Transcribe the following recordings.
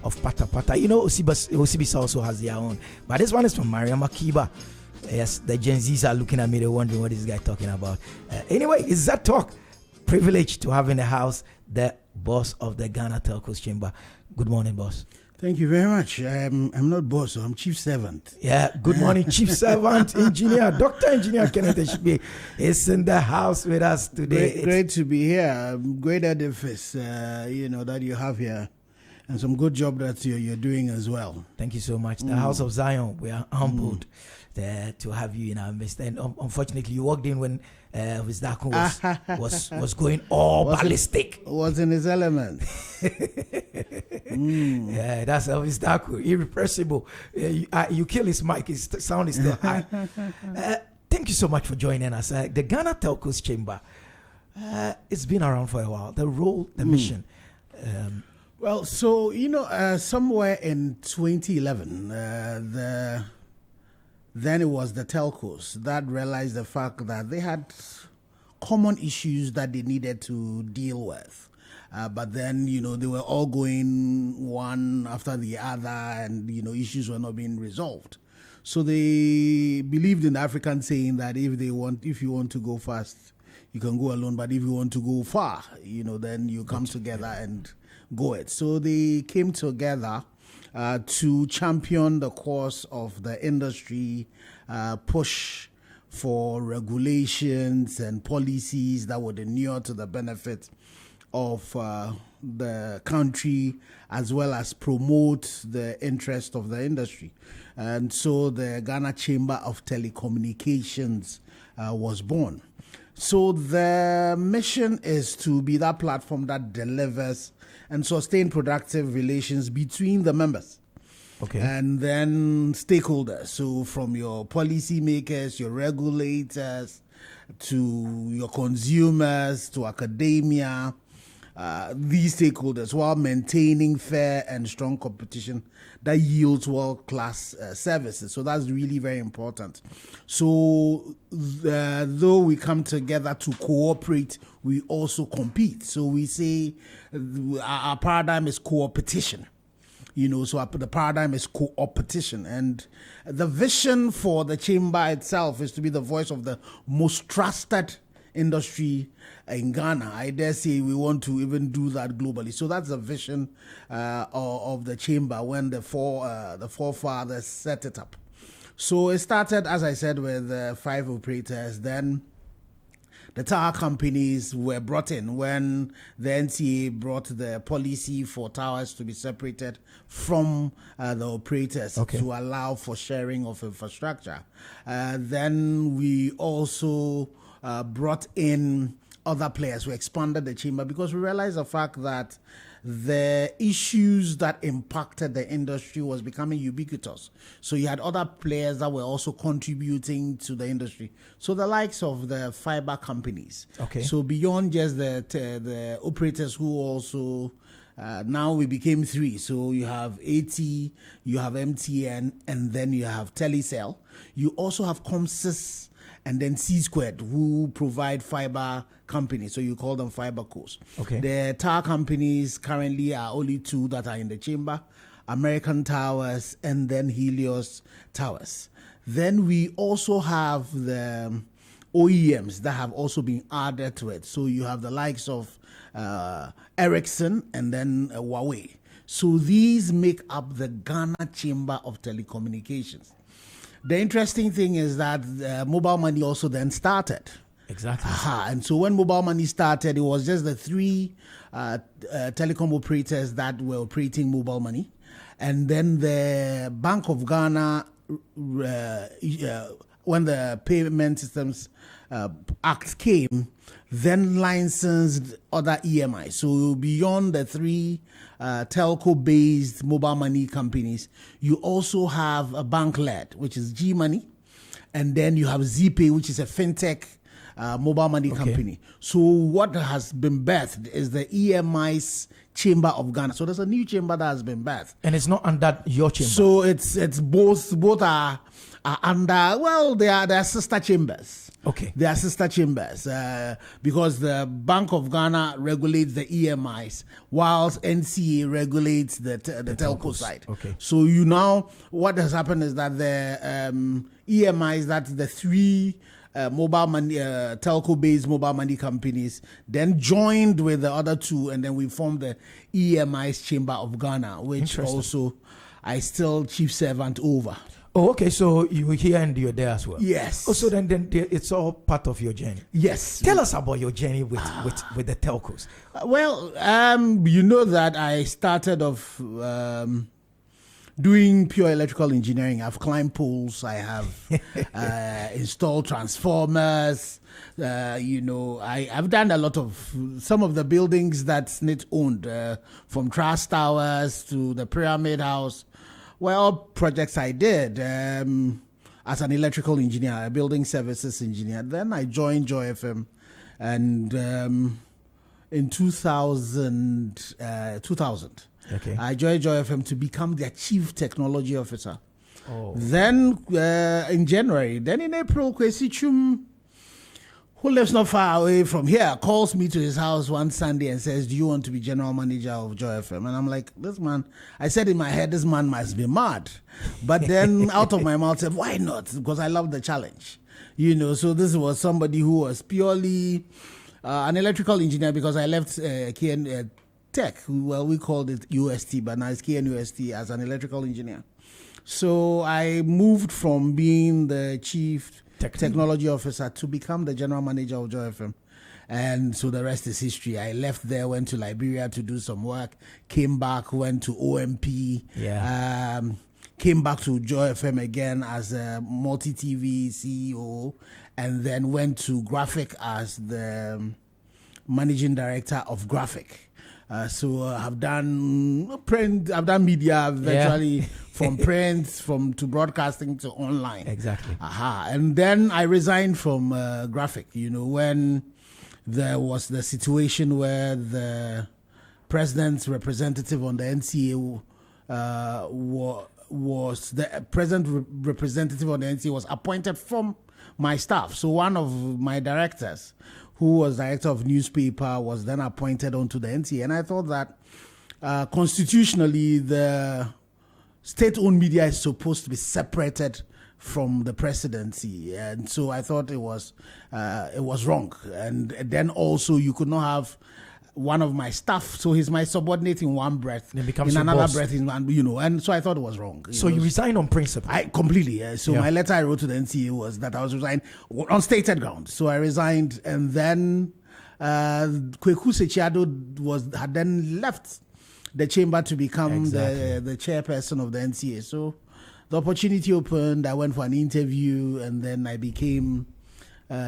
of Pata Pata. You know, Osibisa also has their own. But this one is from Mariam Akiba. Yes, the Gen Zs are looking at me, they're wondering what this guy talking about. Anyway, it's that talk. Privilege to have in the house the boss of the Ghana Telcos Chamber. Good morning, boss. Thank you very much. I'm not boss, I'm chief servant. Yeah, good morning, chief servant, engineer, Dr. Engineer Kenneth Ashigbeyi is in the house with us today. Great to be here. Great edifice, that you have here. And some good job that you're doing as well. Thank you so much. The House of Zion, we are humbled to have you in our midst. And unfortunately, you walked in when Wisdako was going all ballistic. Was in his element. Yeah, that's Wisdako, irrepressible. You kill his mic, his sound is still high. Thank you so much for joining us. The Ghana Telcos Chamber, it's been around for a while. The role, the mission. Well, so, somewhere in 2011, then it was the telcos that realized the fact that they had common issues that they needed to deal with. But then, they were all going one after the other and, issues were not being resolved. So they believed in the African saying that if you want to go fast, you can go alone. But if you want to go far, then you come together and go it. So they came together to champion the cause of the industry, push for regulations and policies that would inure to the benefit of the country, as well as promote the interest of the industry. And so the Ghana Chamber of Telecommunications was born. So the mission is to be that platform that delivers and sustain productive relations between the members. Okay. And then stakeholders. So from your policymakers, your regulators, to your consumers, to academia, these stakeholders, while maintaining fair and strong competition that yields world-class services. So that's really very important. So though we come together to cooperate, we also compete. So we say our paradigm is co-opetition. So the paradigm is co-opetition. And the vision for the chamber itself is to be the voice of the most trusted industry in Ghana. I dare say we want to even do that globally. So that's the vision of the chamber when the forefathers set it up. So it started, as I said, with 5 operators. Then the tower companies were brought in when the NCA brought the policy for towers to be separated from the operators to allow for sharing of infrastructure. Then we also brought in other players. We expanded the chamber because we realized the fact that the issues that impacted the industry was becoming ubiquitous. So you had other players that were also contributing to the industry. So the likes of the fiber companies. Okay. So beyond just the operators who also, now we became 3. So you have AT, you have MTN, and then you have Telecel. You also have Comsys and then C-Squared, who provide fiber companies. So you call them fiber cos. Okay. The tower companies currently are only 2 that are in the chamber, American Towers and then Helios Towers. Then we also have the OEMs that have also been added to it. So you have the likes of Ericsson and then Huawei. So these make up the Ghana Chamber of Telecommunications. The interesting thing is that mobile money also then started. Exactly. And so when mobile money started, it was just the 3 telecom operators that were operating mobile money. And then the Bank of Ghana, when the Payment Systems Act came, then licensed other EMI. So beyond the 3 telco-based mobile money companies, you also have a bank-led, which is G-Money, and then you have ZPay, which is a fintech mobile money company. So what has been birthed is the EMI's Chamber of Ghana. So there's a new chamber that has been birthed. And it's not under your chamber. So it's both are are under, well, they are sister chambers. Okay. They are sister chambers because the Bank of Ghana regulates the EMIs, whilst NCA regulates the telco side. Okay. So what has happened is that the EMIs, that's the three mobile money, telco-based mobile money companies, then joined with the other two, and then we formed the EMIs Chamber of Ghana, which also I still chief servant over. Oh, okay. So you were here and you're there as well. Yes. Oh, so then it's all part of your journey. Yes. Tell us about your journey with the telcos. Well, you know that I started off doing pure electrical engineering. I've climbed poles. I have installed transformers. I've done a lot of some of the buildings that SNIT owned, from Trust Towers to the Pyramid House. Well, projects I did as an electrical engineer, a building services engineer. Then I joined Joy FM, and in 2000, okay, I joined Joy FM to become their chief technology officer. Oh. Then in January, then in April, Kwesi Chum, who lives not far away from here, calls me to his house one Sunday and says, "Do you want to be general manager of Joy FM?" And I'm like, this man, I said in my head, this man must be mad. But then out of my mouth said, why not? Because I love the challenge. So this was somebody who was purely an electrical engineer, because I left KN Tech. Well, we called it UST, but now it's KNUST, as an electrical engineer. So I moved from being the chief technology officer to become the general manager of Joy FM. And so the rest is history. I left there, went to Liberia to do some work, came back, went to OMP, came back to Joy FM again as a multi-TV CEO, and then went to Graphic as the managing director of Graphic. So I've done print, I've done media virtually from print, to broadcasting to online. Exactly. And then I resigned from Graphic, when there was the situation where the president's representative on the NCA was the president representative on the NCA was appointed from my staff. So one of my directors, who was director of newspaper, was then appointed onto the NCA. And I thought that constitutionally, the state-owned media is supposed to be separated from the presidency. And so I thought it was wrong. And then also you could not have one of my staff, so he's my subordinate in one breath, in another breath in one, and so I thought it was wrong. So you resigned on principle? I completely, So my letter I wrote to the NCA was that I was resigned on stated grounds. So I resigned, and then Kweku Sechiado had then left the chamber to become the chairperson of the NCA. So the opportunity opened, I went for an interview, and then I became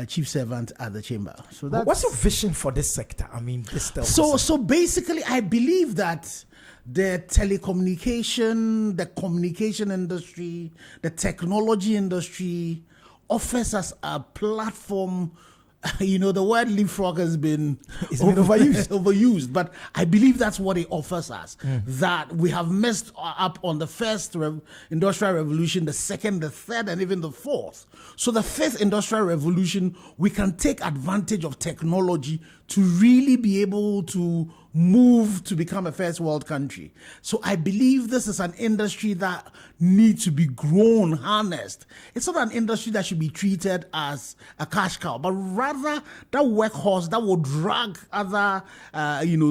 chief servant at the chamber. So what's your vision for this sector? I mean, this so basically, I believe that the telecommunication, the communication industry, the technology industry offers us a platform. The word leapfrog has been overused, but I believe that's what it offers us. That we have messed up on the first industrial revolution, the second, the third, and even the fourth. So the fifth industrial revolution, we can take advantage of technology to really be able to move to become a first world country. So I believe this is an industry that needs to be grown, harnessed. It's not an industry that should be treated as a cash cow, but rather that workhorse that will drag other,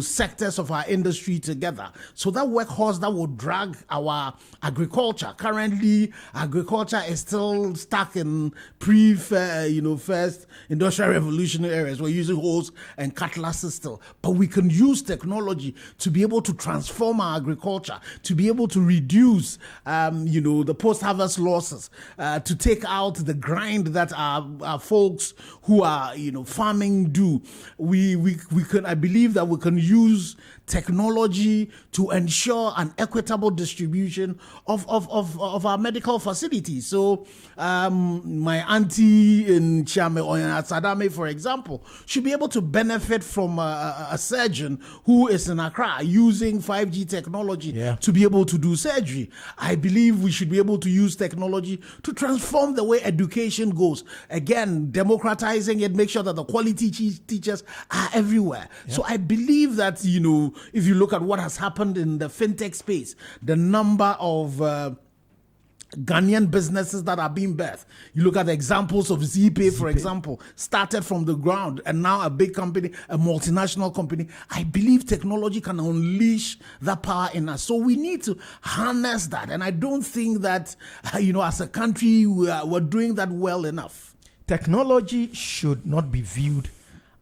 sectors of our industry together. So that workhorse that will drag our agriculture. Currently, agriculture is still stuck in first industrial revolution areas. We're using hoes and cutlasses still, but we can use technology to be able to transform our agriculture, to be able to reduce, the post-harvest losses, to take out the grind that our folks who are, farming do. I believe that we can use technology to ensure an equitable distribution of our medical facilities. So my auntie in Chame or in Asadame, for example, should be able to benefit from a surgeon who is in Accra using 5G technology to be able to do surgery. I believe we should be able to use technology to transform the way education goes. Again, democratizing it, make sure that the quality teachers are everywhere. So I believe that, if you look at what has happened in the fintech space, the number of Ghanaian businesses that are being birthed. You look at the examples of ZPay, for example, started from the ground and now a big company, a multinational company. I believe technology can unleash that power in us. So we need to harness that. And I don't think that, as a country, we're doing that well enough. Technology should not be viewed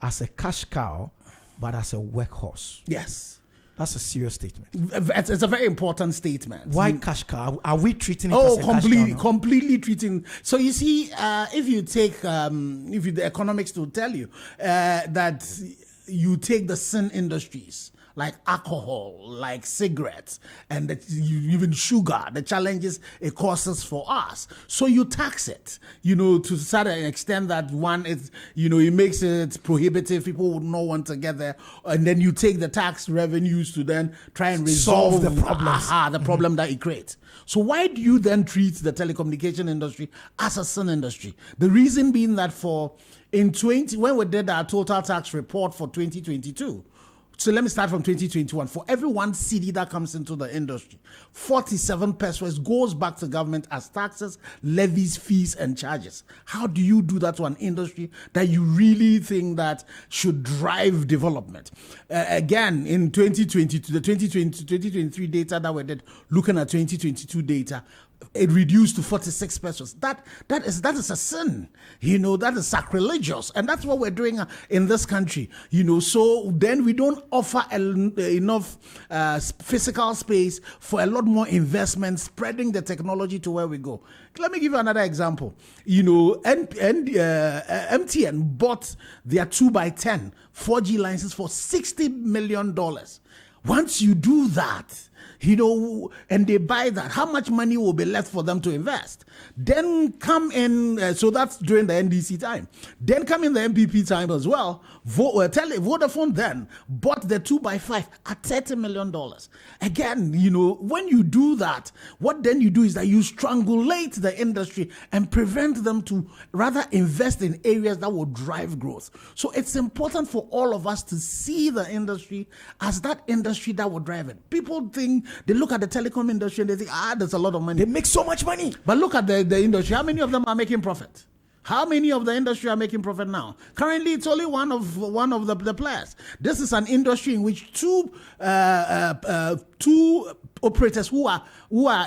as a cash cow, but as a workhorse. Yes. That's a serious statement. It's a very important statement. Why cash cow? Are we treating it as a cash cow? Completely treating. So you see, if you take, the economics will tell you that you take the sin industries, like alcohol, like cigarettes, and even sugar, the challenges it causes for us. So you tax it, to such an extent that one is, it makes it prohibitive. People would not want to get there. And then you take the tax revenues to then try and resolve the problems, the problem that it creates. So why do you then treat the telecommunication industry as a sin industry? The reason being that when we did our total tax report for 2022, so let me start from 2021. For every 1 cedi that comes into the industry, 47 pesos goes back to government as taxes, levies, fees, and charges. How do you do that to an industry that you really think that should drive development? Again, in 2022, the 2023 data that we did, looking at 2022 data, it reduced to 46 pesos. That is a sin, that is sacrilegious. And that's what we're doing in this country, so then we don't offer enough physical space for a lot more investment, spreading the technology to where we go. Let me give you another example. MTN bought their 2x10 4G license for $60 million. Once you do that, and they buy that, how much money will be left for them to invest? Then come in, so that's during the NDC time. Then come in the MPP time as well. Vodafone then bought the 2x5 at $30 million. Again, when you do that, what then you do is that you strangulate the industry and prevent them to rather invest in areas that will drive growth. So it's important for all of us to see the industry as that industry that will drive it. People think, they look at the telecom industry and they think, there's a lot of money. They make so much money. But look at the industry. How many of them are making profit? How many of the industry are making profit now? Currently, it's only one of the players. This is an industry in which two operators who are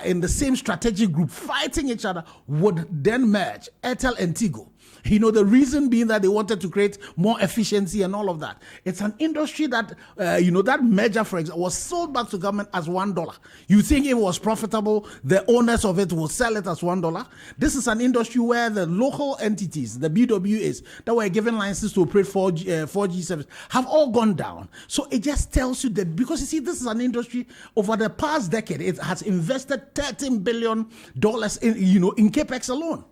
in the same strategic group fighting each other would then merge, Airtel and Tigo. The reason being that they wanted to create more efficiency and all of that. It's an industry that, that merger, for example, was sold back to government as $1. You think it was profitable, the owners of it will sell it as $1. This is an industry where the local entities, the BWAs, that were given licenses to operate 4G service have all gone down. So it just tells you that, because you see, this is an industry over the past decade, it has invested $13 billion in capex alone.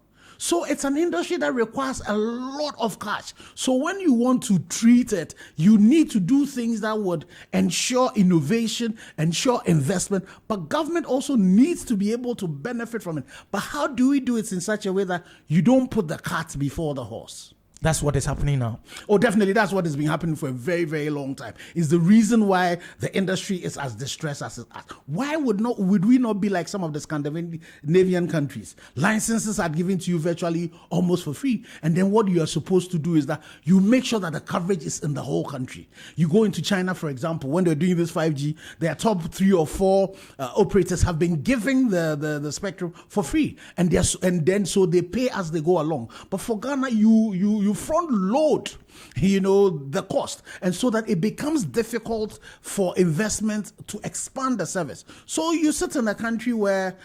So it's an industry that requires a lot of cash. So when you want to treat it, you need to do things that would ensure innovation, ensure investment, but government also needs to be able to benefit from it. But how do we do it in such a way that you don't put the cart before the horse? That's what is happening now. Oh, definitely. That's what has been happening for a very, very long time. It's the reason why the industry is as distressed as it is. Why would we not be like some of the Scandinavian countries? Licenses are given to you virtually almost for free. And then what you are supposed to do is that you make sure that the coverage is in the whole country. You go into China, for example, when they're doing this 5G, their top 3 or 4 operators have been giving the spectrum for free. And then so they pay as they go along. But for Ghana, you front load, the cost, and so that it becomes difficult for investment to expand the service. So you sit in a country where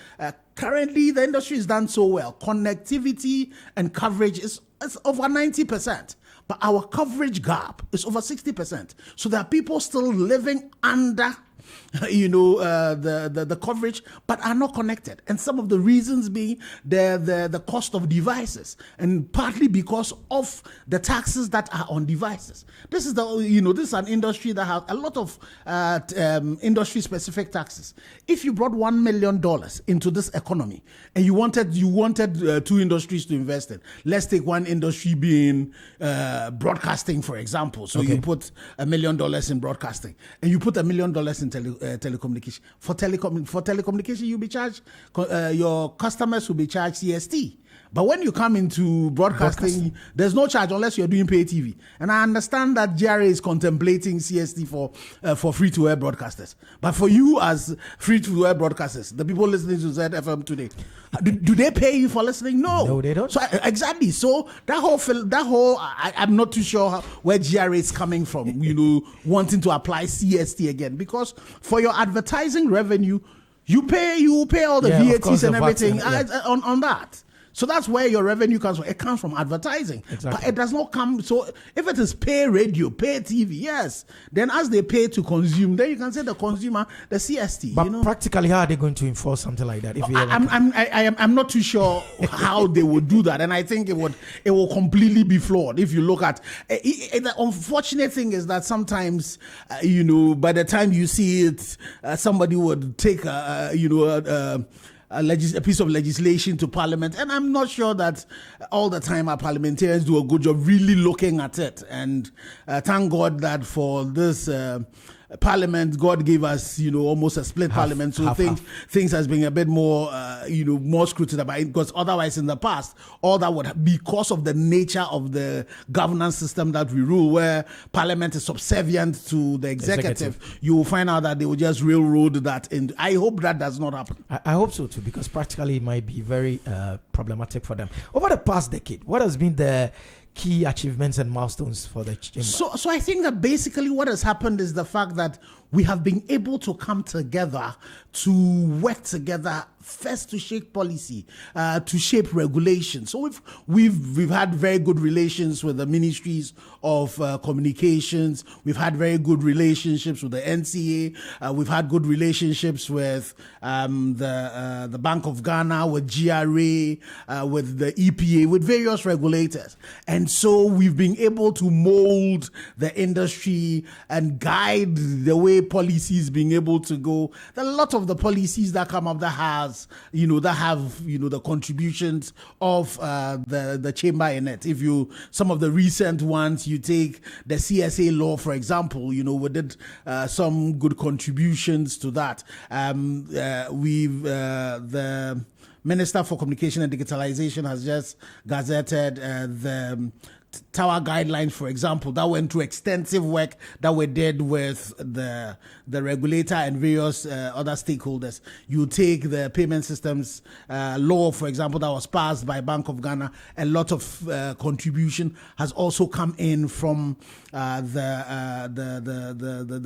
currently the industry is done so well. Connectivity and coverage is over 90%. but our coverage gap is over 60%. So there are people still living under the coverage, but are not connected. And some of the reasons being the cost of devices, and partly because of the taxes that are on devices. This is this is an industry that has a lot of industry specific taxes. If you brought $1 million into this economy and you wanted two industries to invest in, let's take one industry being broadcasting, for example. So you put $1 million in broadcasting, and you put $1 million in telecommunication. For telecommunication, you'll be charged. Your customers will be charged CST. But when you come into broadcasting, there's no charge unless you're doing pay TV. And I understand that GRA is contemplating CST for free-to-air broadcasters. But for you as free-to-air broadcasters, the people listening to ZFM today, do they pay you for listening? No, they don't. So exactly. So I'm not too sure where GRA is coming from. Wanting to apply CST again, because for your advertising revenue, you pay all the VATs and everything on that. So that's where your revenue comes from. It comes from advertising. Exactly. But it does not come. So if it is pay radio, pay TV, yes, then as they pay to consume, then you can say the consumer, the CST. But practically, how are they going to enforce something like that? I'm not too sure how they would do that. And I think it will completely be flawed. If you look at the unfortunate thing is that sometimes, by the time you see it, somebody would take a piece of legislation to Parliament, and I'm not sure that all the time our parliamentarians do a good job really looking at it. And thank God that for this Parliament, God gave us, almost a split Parliament, so things has been a bit more, more scrutinized about it, because otherwise in the past, all that would because of the nature of the governance system that we rule, where Parliament is subservient to the executive, you will find out that they will just railroad that in. I hope that does not happen. I hope so too, because practically it might be very problematic for them. Over the past decade, what has been the key achievements and milestones for the chamber? So I think that basically what has happened is the fact that we have been able to come together to work together, first to shape policy, to shape regulations. So we've had very good relations with the ministries of communications. We've had very good relationships with the NCA. We've had good relationships with the Bank of Ghana, with GRA, with the EPA, with various regulators. And so we've been able to mold the industry and guide the way policy is being able to go. There are a lot of the policies that come up that have the contributions of the chamber in it. Some of the recent ones, you take the CSA law, for example, we did some good contributions to that. The Minister for Communication and Digitalization has just gazetted the tower guidelines, for example, that went through extensive work that we did with the regulator and various other stakeholders. You take the payment systems law, for example, that was passed by Bank of Ghana. A lot of contribution has also come in from the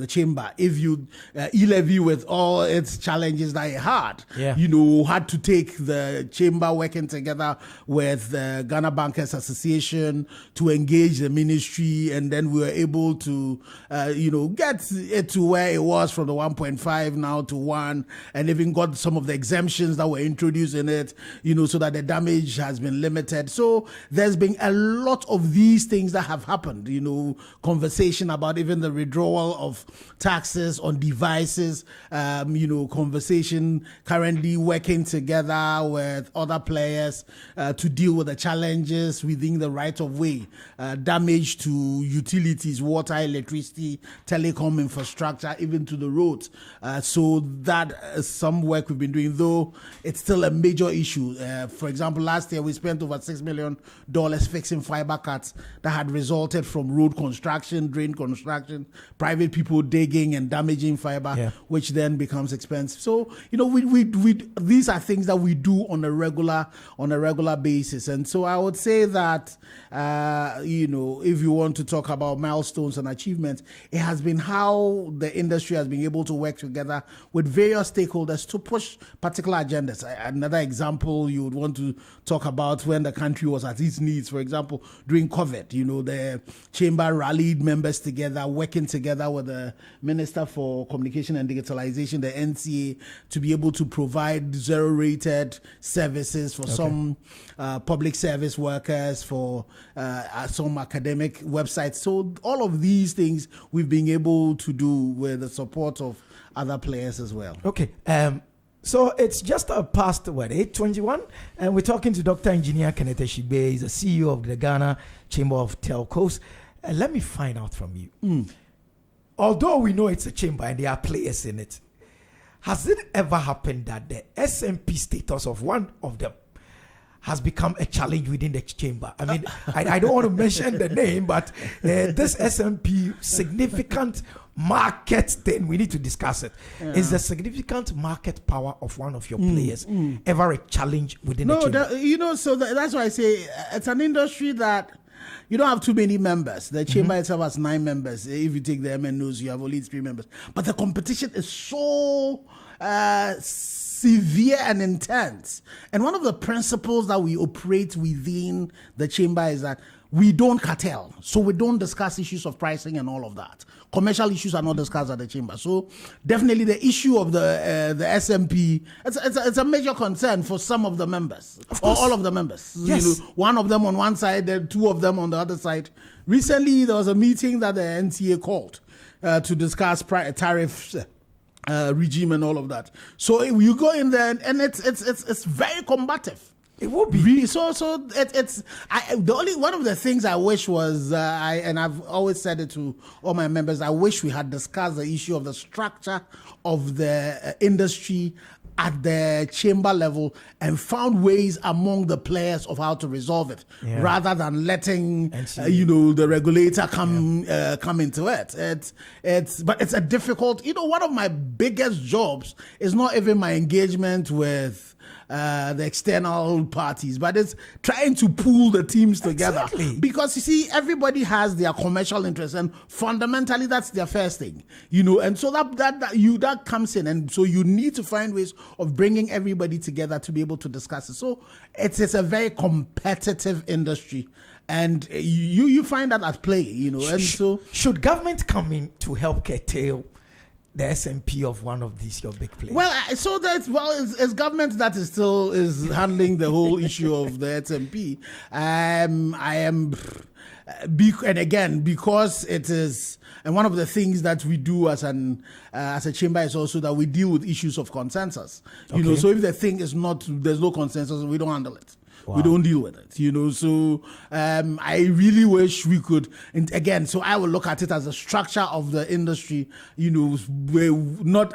chamber. If you e-levy with all its challenges that it had, had to take the chamber working together with the Ghana Bankers Association to engage the ministry, and then we were able to get it to where it was from the 1.5 now to 1, and even got some of the exemptions that were introduced in it, so that the damage has been limited. So there's been a lot of these things that have happened, conversation about even the withdrawal of taxes on devices, conversation currently working together with other players to deal with the challenges within the right of way, damage to utilities, water, electricity, telecom infrastructure, even to the roads. So that is some work we've been doing, though it's still a major issue. For example, last year we spent over $6 million fixing fiber cuts that had resulted from road construction, drain construction, private people digging and damaging fiber, which then becomes expensive. So, we these are things that we do on a regular basis. And so I would say that if you want to talk about milestones and achievements, it has been how the industry has been able to work together with various stakeholders to push particular agendas. Another example you would want to talk about when the country was at its needs, for example, during COVID, the chamber rallied members together, working together with the Minister for Communication and Digitalization, the NCA, to be able to provide zero-rated services for some public service workers, for some academic websites. So all of these things we've been able to do with the support of other players as well. Okay. So it's just past 8:21, and we're talking to Dr. Engineer Kenneth ASHIGBEY. He's the CEO of the Ghana Chamber of Telecoms. Let me find out from you. Although we know it's a chamber and there are players in it, has it ever happened that the SMP status of one of them has become a challenge within the chamber? I mean, I don't want to mention the name, but this SMP significant market thing, we need to discuss it. Is the significant market power of one of your players ever a challenge within the chamber? So that's why I say it's an industry that you don't have too many members. The chamber itself has 9 members. If you take the MNOs, you have only 3 members. But the competition is so severe and intense. And one of the principles that we operate within the chamber is that we don't cartel. So we don't discuss issues of pricing and all of that. Commercial issues are not discussed at the chamber. So definitely the issue of the SMP, it's a major concern for some of the members, or all of the members. Yes. One of them on one side, then 2 of them on the other side. Recently, there was a meeting that the NCA called to discuss tariffs, regime and all of that. So you go in there and it's very combative. It will be. The only one of the things I wish was, and I've always said it to all my members, I wish we had discussed the issue of the structure of the industry at the chamber level and found ways among the players of how to resolve it, rather than letting the regulator come into it. But it's a difficult. One of my biggest jobs is not even my engagement with the external parties, but it's trying to pull the teams together. Exactly. Because you see, everybody has their commercial interests, and fundamentally that's their first thing, and so that comes in, and so you need to find ways of bringing everybody together to be able to discuss it. So it's a very competitive industry, and you find that at play, and so should government come in to help curtail the SMP of one of these your big players? Well, so it's government that is still handling the whole issue of the SMP. And again, because it is, and one of the things that we do as a chamber is also that we deal with issues of consensus. So if the thing is there's no consensus, we don't handle it. Wow. We don't deal with it, So I really wish we could. And again, so I will look at it as a structure of the industry. Where not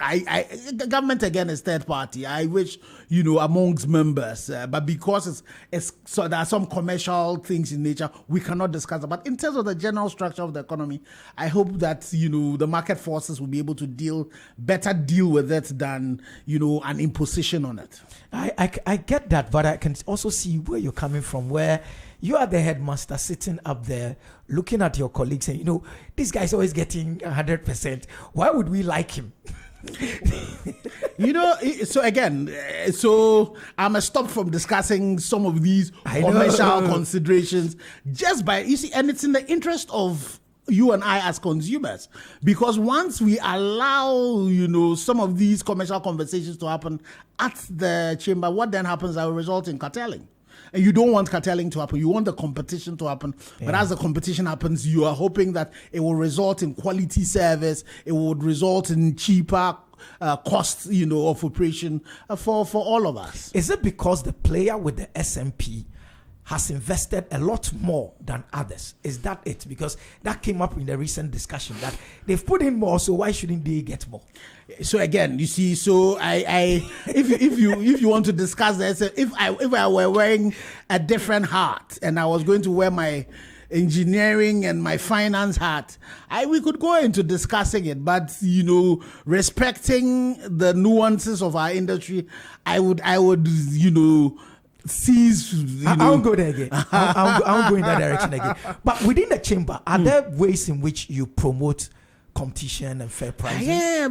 government again is third party. I wish amongst members, but because it's so there are some commercial things in nature we cannot discuss. But in terms of the general structure of the economy, I hope that the market forces will be able to deal with it than an imposition on it. I get that, but I can also see where you're coming from, where you are the headmaster sitting up there looking at your colleagues and this guy's always getting 100%. Why would we like him? So again, I'm stopped from discussing some of these commercial considerations just by, and it's in the interest of you and I as consumers, because once we allow some of these commercial conversations to happen at the chamber, what then happens that will result in cartelling. And you don't want cartelling to happen. You want the competition to happen. Yeah. But as the competition happens, you are hoping that it will result in quality service. It would result in cheaper costs, of operation for all of us. Is it because the player with the SMP has invested a lot more than others? Is that it? Because that came up in the recent discussion that they've put in more, so why shouldn't they get more? So again, you see, so if you want to discuss this, if I were wearing a different hat and I was going to wear my engineering and my finance hat, we could go into discussing it, but respecting the nuances of our industry, I would sees. I won't go there again. I won't go in that direction again. But within the chamber, are there ways in which you promote competition and fair pricing? Yeah.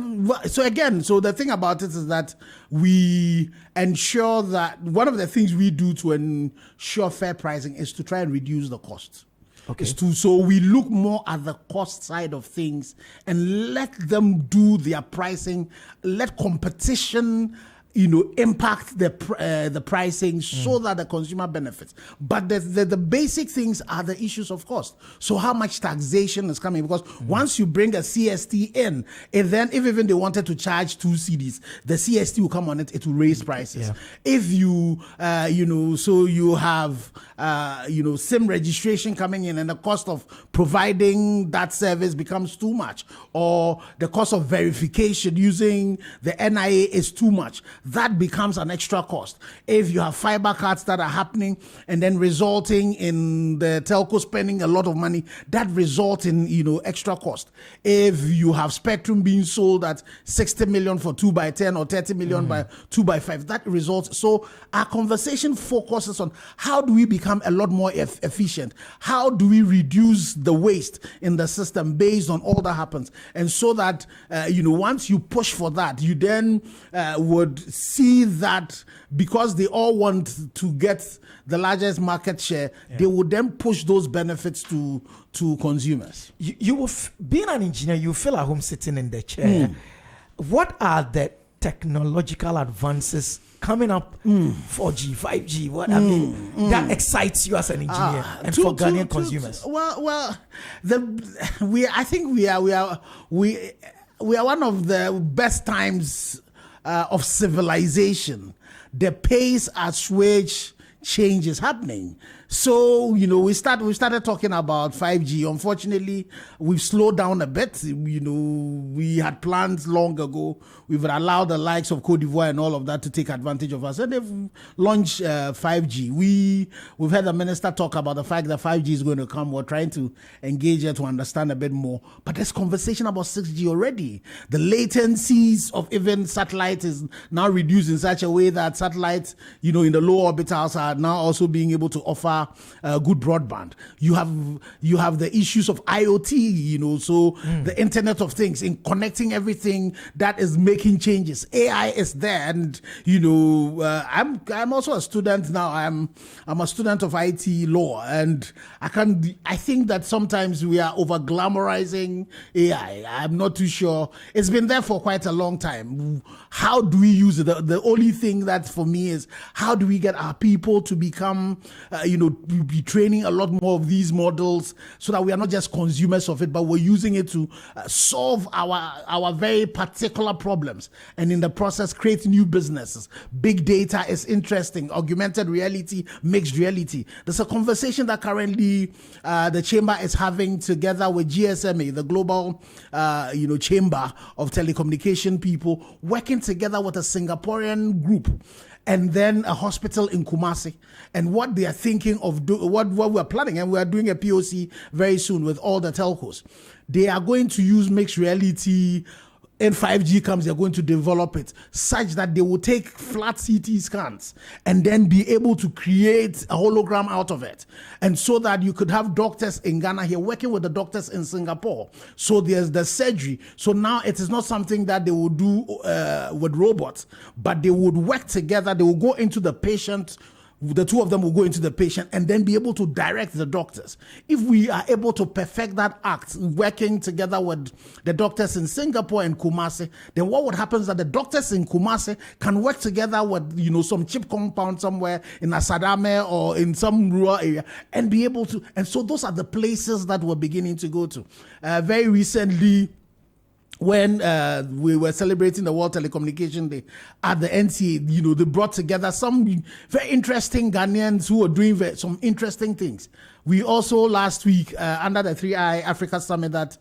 So the thing about it is that we ensure that one of the things we do to ensure fair pricing is to try and reduce the cost. Okay. So we look more at the cost side of things and let them do their pricing, let competition impact the pricing so that the consumer benefits. But the basic things are the issues of cost. So how much taxation is coming? Because once you bring a CST in, and then if even they wanted to charge 2 cedis, the CST will come on it, it will raise prices. Yeah. If you, so you have, SIM registration coming in and the cost of providing that service becomes too much, or the cost of verification using the NIA is too much. That becomes an extra cost. If you have fiber cuts that are happening and then resulting in the telco spending a lot of money, that results in extra cost. If you have spectrum being sold at 60 million for 2x10 or 30 million by 2x5, that results. So our conversation focuses on how do we become a lot more efficient? How do we reduce the waste in the system based on all that happens? And so that once you push for that, you then would see that because they all want to get the largest market share, they would then push those benefits to consumers. You will being an engineer, you feel at home sitting in the chair. What are the technological advances coming up? 4G, 5G, what I mean, that excites you as an engineer and for Ghanaian consumers? I think we are one of the best times of civilization. The pace at which change is happening. So, we started talking about 5G. Unfortunately, we've slowed down a bit. We had plans long ago. We've allowed the likes of Cote d'Ivoire and all of that to take advantage of us. And they've launched 5G. We've heard the minister talk about the fact that 5G is going to come. We're trying to engage her to understand a bit more. But there's conversation about 6G already. The latencies of even satellites is now reduced in such a way that satellites, in the low orbitals are now also being able to offer good broadband. You have the issues of IoT, so the Internet of Things in connecting everything that is making changes. AI is there, and I'm also a student now. I'm a student of IT law, and I think that sometimes we are over glamorizing AI. I'm not too sure. It's been there for quite a long time. How do we use it? The only thing that for me is how do we get our people to become be training a lot more of these models so that we are not just consumers of it, but we're using it to solve our very particular problems, and in the process create new businesses. Big data is interesting. Augmented reality, mixed reality. There's a conversation that currently the chamber is having together with GSMA, the global chamber of telecommunication people, working together with a Singaporean group and then a hospital in Kumasi, and what they are thinking of what we're planning, and we are doing a POC very soon with all the telcos. They are going to use mixed reality. And 5G comes, they're going to develop it such that they will take flat CT scans and then be able to create a hologram out of it. And so that you could have doctors in Ghana here working with the doctors in Singapore. So there's the surgery. So now it is not something that they will do with robots, but they would work together. They will go into the patient. The two of them will go into the patient and then be able to direct the doctors. If we are able to perfect that act, working together with the doctors in Singapore and Kumasi, then what would happen is that the doctors in Kumasi can work together with, some chip compound somewhere in Asadame or in some rural area and be able to. And so those are the places that we're beginning to go to. Very recently, when we were celebrating the World Telecommunication Day at the NCA, they brought together some very interesting Ghanaians who were doing some interesting things. We also last week, under the 3i Africa Summit that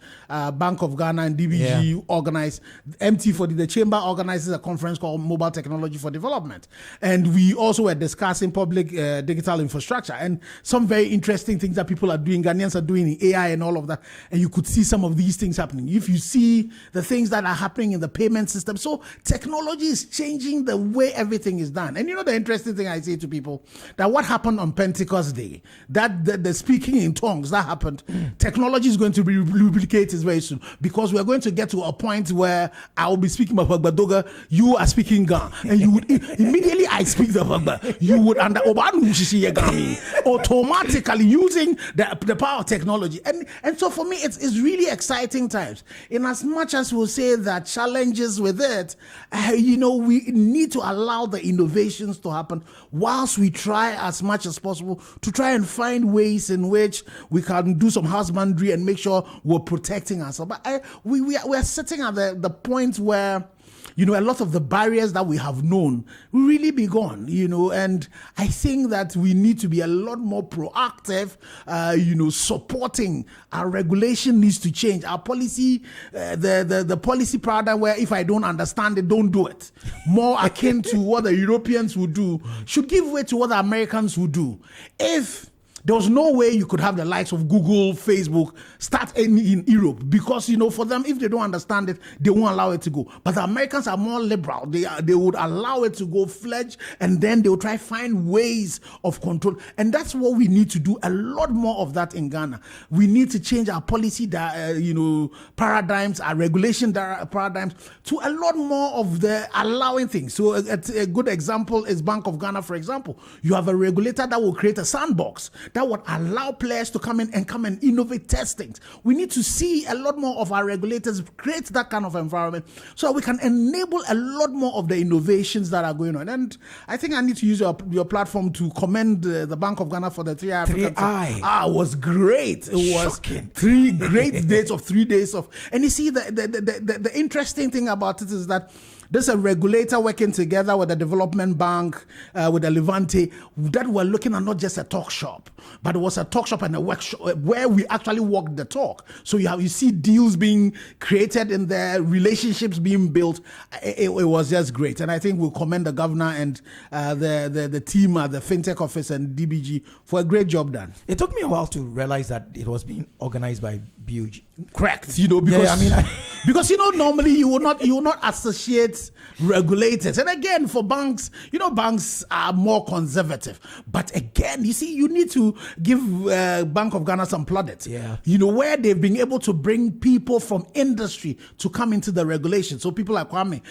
Bank of Ghana and DBG organized, MT40, the chamber organizes a conference called Mobile Technology for Development. And we also were discussing public digital infrastructure and some very interesting things that people are doing, Ghanaians are doing in AI and all of that. And you could see some of these things happening. If you see the things that are happening in the payment system. So technology is changing the way everything is done. And the interesting thing I say to people, that what happened on Pentecost Day, that the speaking in tongues that happened, technology is going to be lubricated very soon, because we're going to get to a point where I will be speaking Bagbadoga, you are speaking Ga, and you would immediately I speak the Bagba, you would under automatically using the power of technology. And so for me, it's really exciting times. In as much as we'll say that challenges with it, we need to allow the innovations to happen whilst we try as much as possible to try and find ways in which we can do some husbandry and make sure we're protecting ourselves. But we are sitting at the point where a lot of the barriers that we have known will really be gone, and I think that we need to be a lot more proactive, supporting. Our regulation needs to change. Our policy, the policy paradigm where if I don't understand it, don't do it. More akin to what the Europeans would do, should give way to what the Americans would do. If there was no way you could have the likes of Google, Facebook start in Europe, because for them, if they don't understand it, they won't allow it to go. But the Americans are more liberal. They would allow it to go fledged, and then they will try to find ways of control. And that's what we need to do. A lot more of that in Ghana. We need to change our policy, paradigms, our regulation paradigms to a lot more of the allowing things. So a good example is Bank of Ghana, for example. You have a regulator that will create a sandbox that would allow players to come in and innovate, test things. We need to see a lot more of our regulators create that kind of environment so we can enable a lot more of the innovations that are going on. And I think I need to use your platform to commend the Bank of Ghana for the 3 African. It was great. It was shocking. 3 great days of 3 days of. And you see, the interesting thing about it is that there's a regulator working together with the Development Bank, with the Levante, that were looking at not just a talk shop, but it was a talk shop and a workshop where we actually walked the talk. So you see deals being created in there, relationships being built. It was just great. And I think we'll commend the governor and the team at the FinTech office and DBG for a great job done. It took me a while to realize that it was being organized by BUG. Correct. Because because normally you will not associate regulators. And again, for banks, banks are more conservative. But again, you need to give Bank of Ghana some plaudits. Yeah. Where they've been able to bring people from industry to come into the regulation. So people like Kwame,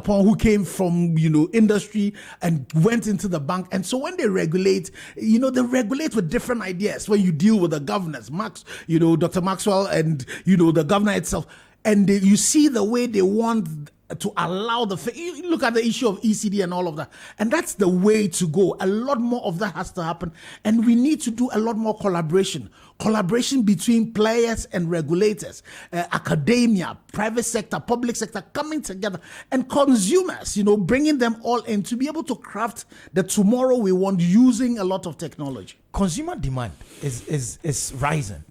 who came from industry and went into the bank. And so when they regulate, they regulate with different ideas. When you deal with the governors, Dr. Maxwell and the governor itself, and you see the way they want to allow you look at the issue of ECD and all of that, and that's the way to go. A lot more of that has to happen, and we need to do a lot more collaboration between players and regulators, academia, private sector, public sector coming together, and consumers, bringing them all in to be able to craft the tomorrow we want using a lot of technology. Consumer demand is rising.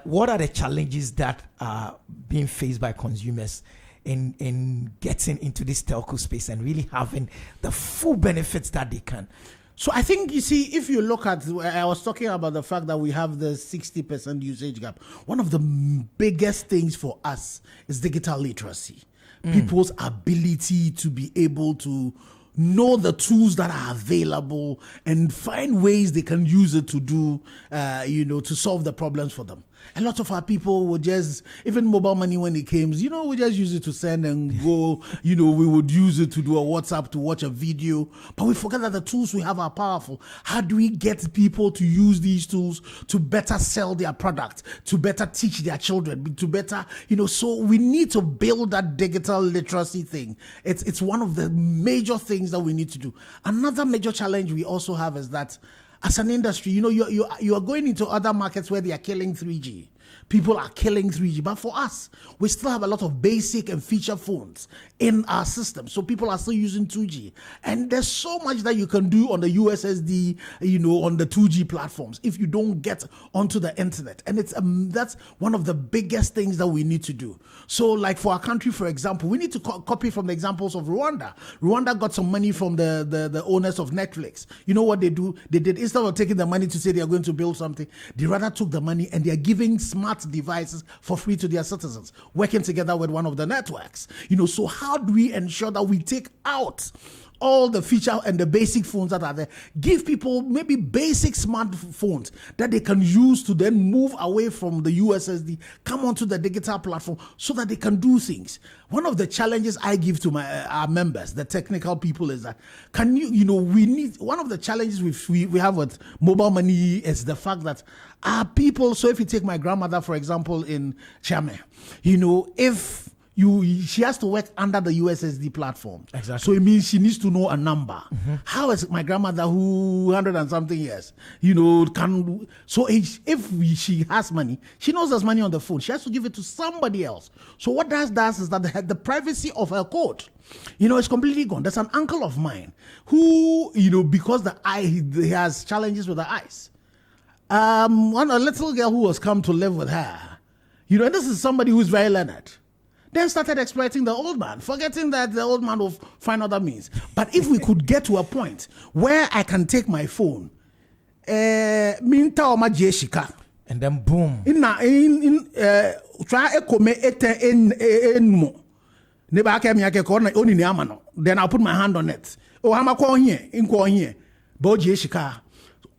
What are the challenges that are being faced by consumers in getting into this telco space and really having the full benefits that they can? So I think, if you look at, I was talking about the fact that we have the 60% usage gap. One of the biggest things for us is digital literacy. People's ability to be able to know the tools that are available and find ways they can use it to do, to solve the problems for them. A lot of our people would just, even mobile money when it came, we just use it to send and go, we would use it to do a WhatsApp, to watch a video, but we forget that the tools we have are powerful. How do we get people to use these tools to better sell their product, to better teach their children, to better, so we need to build that digital literacy thing. It's one of the major things that we need to do. Another major challenge we also have is that as an industry, you are going into other markets where they are killing 3G. People are killing 3G. But for us, we still have a lot of basic and feature phones in our system. So people are still using 2G. And there's so much that you can do on the USSD, on the 2G platforms if you don't get onto the internet. And that's one of the biggest things that we need to do. So like for our country, for example, we need to copy from the examples of Rwanda. Rwanda got some money from the owners of Netflix. You know what they do? They did, instead of taking the money to say they are going to build something, they rather took the money and they are giving smart smart devices for free to their citizens, working together with one of the networks. So how do we ensure that we take out all the feature and the basic phones that are there, give people maybe basic smartphones that they can use to then move away from the USSD, come onto the digital platform so that they can do things. One of the challenges I give to our members, the technical people, is that one of the challenges we have with mobile money is the fact that our people, so if you take my grandmother, for example, in Chame, if she has to work under the USSD platform. Exactly. So it means she needs to know a number. How is my grandmother, who 100 and something years, so if she has money, she knows there's money on the phone. She has to give it to somebody else. So what that does is that the privacy of her code, it's completely gone. There's an uncle of mine who, because he has challenges with the eyes. A little girl who has come to live with her, and this is somebody who's very learned. Then started exploiting the old man, forgetting that the old man will find other means. But if we could get to a point where I can take my phone, and then boom. Then I'll put my hand on it. Oh, I'm here.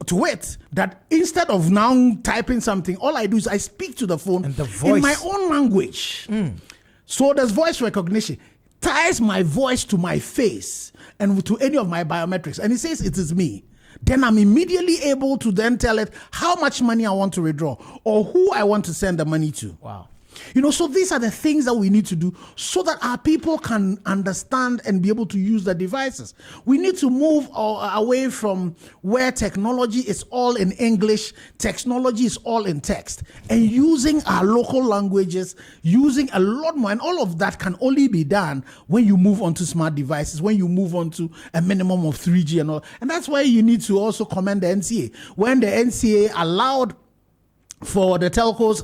To it, that instead of now typing something, all I do is I speak to the phone and the voice in my own language. So there's voice recognition, ties my voice to my face and to any of my biometrics, and it says it is me. Then I'm immediately able to then tell it how much money I want to withdraw or who I want to send the money to. Wow. So these are the things that we need to do so that our people can understand and be able to use the devices. We need to move away from where technology is all in English, technology is all in text, and using our local languages, using a lot more, and all of that can only be done when you move on to smart devices, when you move on to a minimum of 3G and all. And that's why you need to also commend the NCA. When the NCA allowed for the telcos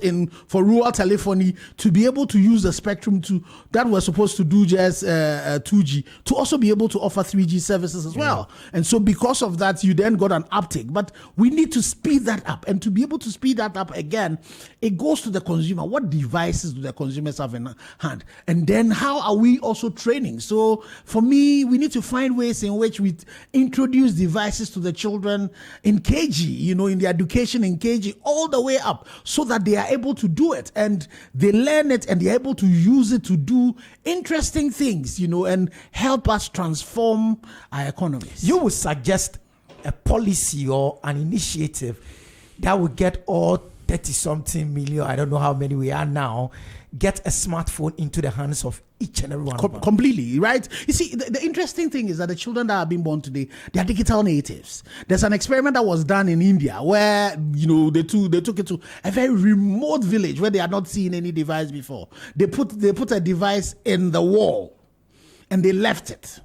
for rural telephony to be able to use the spectrum that was supposed to do just 2G to also be able to offer 3G services as well. And so because of that, you then got an uptake. But we need to speed that up. And to be able to speed that up again, it goes to the consumer. What devices do the consumers have in hand? And then how are we also training? So for me, we need to find ways in which we introduce devices to the children in KG, in the education in KG, all the way up so that they are able to do it and they learn it and they're able to use it to do interesting things, and help us transform our economies. You would suggest a policy or an initiative that would get all 30-something million, I don't know how many we are now, get a smartphone into the hands of each and every one of them. Completely, right? You see, the interesting thing is that the children that are being born today, they are digital natives. There's an experiment that was done in India where, they took it to a very remote village where they had not seen any device before. They put a device in the wall and they left it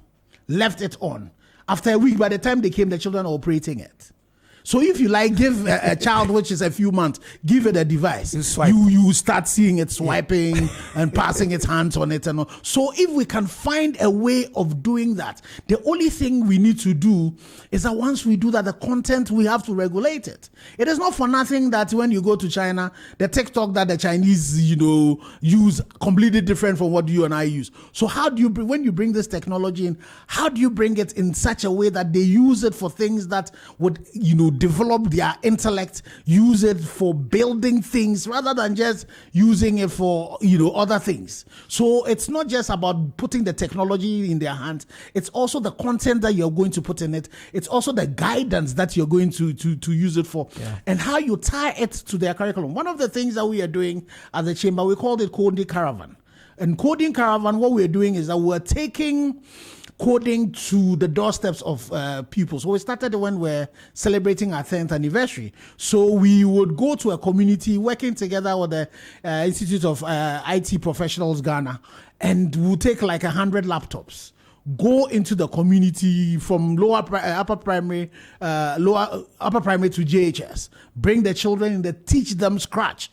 on. After a week, by the time they came, the children are operating it. So if you give a child which is a few months, give it a device, you start seeing it swiping and passing its hands on it and all. So if we can find a way of doing that, the only thing we need to do is that once we do that, the content, we have to regulate it. It is not for nothing that when you go to China, the TikTok that the Chinese, use completely different from what you and I use. So how do you, when you bring this technology in, how do you bring it in such a way that they use it for things that would, develop their intellect, use it for building things rather than just using it for, other things. So it's not just about putting the technology in their hands. It's also the content that you're going to put in it. It's also the guidance that you're going to use it for, and how you tie it to their curriculum. One of the things that we are doing at the chamber, we called it Coding Caravan. And Coding Caravan, what we're doing is that we're taking coding to the doorsteps of people. So we started when we're celebrating our 10th anniversary. So we would go to a community working together with the Institute of IT Professionals Ghana, and we'll take 100 laptops, go into the community from upper primary to JHS, bring the children in there, teach them Scratch.